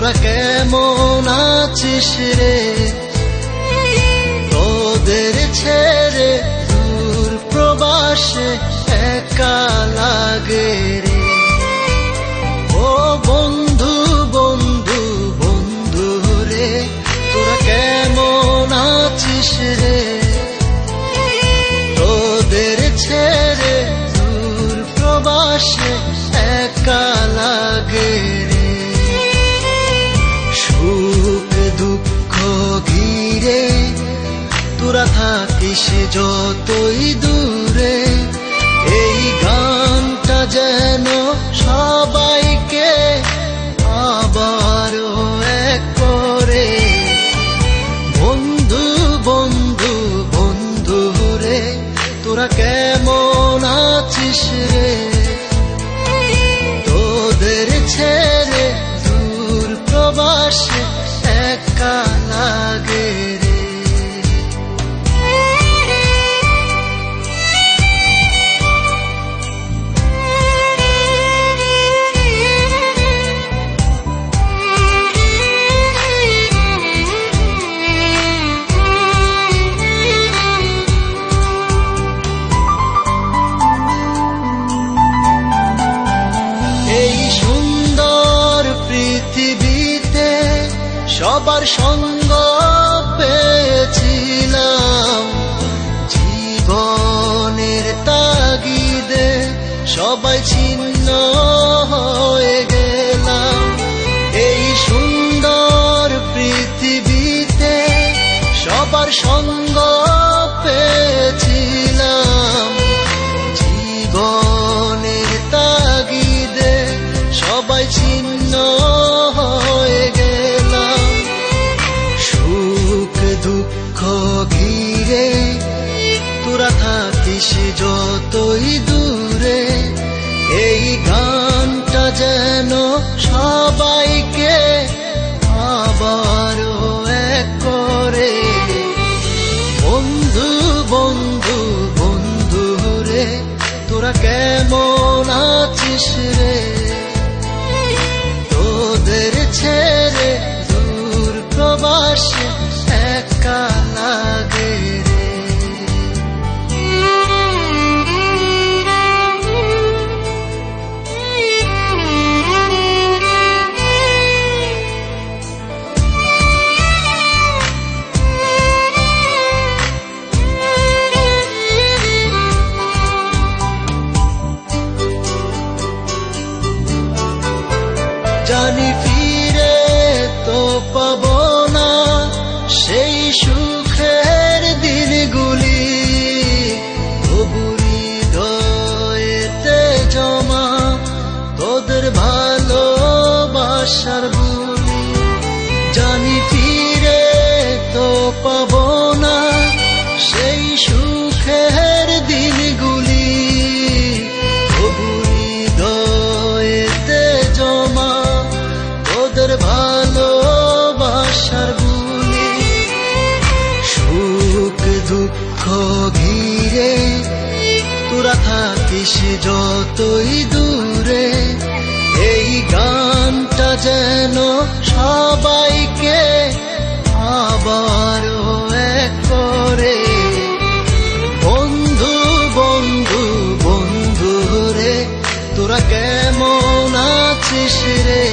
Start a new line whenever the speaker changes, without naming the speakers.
তোরা কেমন আছিস রে? তোদের ছেড়ে দূর প্রবাসে একা লাগে রে। ও বন্ধু বন্ধু বন্ধু রে, তোরা কেমন আছিস রে? তোদের ছেড়ে দূর প্রবাসে একা লাগে রে। সুখ দুঃখ ঘিরে তোরা থাকিস যতই দূরে, এই গানটা যেন সবাইকে আবারও এক করে। বন্ধু বন্ধু বন্ধু রে, তোরা কেমন আছিস রে? তোদের ছেড়ে দূর প্রবাসে একা লাগে রে। সবার সঙ্গ পেয়েছিলাম, জীবনের তাগিদে সবাই ছিন্ন হয়ে গেলাম। এই সুন্দর পৃথিবীতে সবার সঙ্গ পেয়েছিলাম, জীবনের তাগিদে সবাই ছিন্ন হয়ে গেলাম। সুখ দুঃখ ঘিরে তোরা থাকিস যতই দূরে, এই গানটা যেন সবাইকে আবারও এক করে। বন্ধু বন্ধু বন্ধু রে, তোরা কেমন আছিস রে? তোদের ছেড়ে দূর প্রবাসে একা লাগে রে। জানি ফিরে তো পাবো না সেই সুখের দিনগুলি, তবু হৃদয়েতে জমা তোদের ভালোবাসার বুলি। জানি ফিরে তো পাবো না সেই সুখের দিনগুলি, তবু হৃদয়েতে জমা তোদের ভালোবাসার বুলি। সুখ দুঃখ ঘিরে তোরা থাকিস যতই দূরে, এই গানটা যেন সবাইকে আবারও এক করে। বন্ধু বন্ধু বন্ধু রে, তোরা কেমন আছিস রে?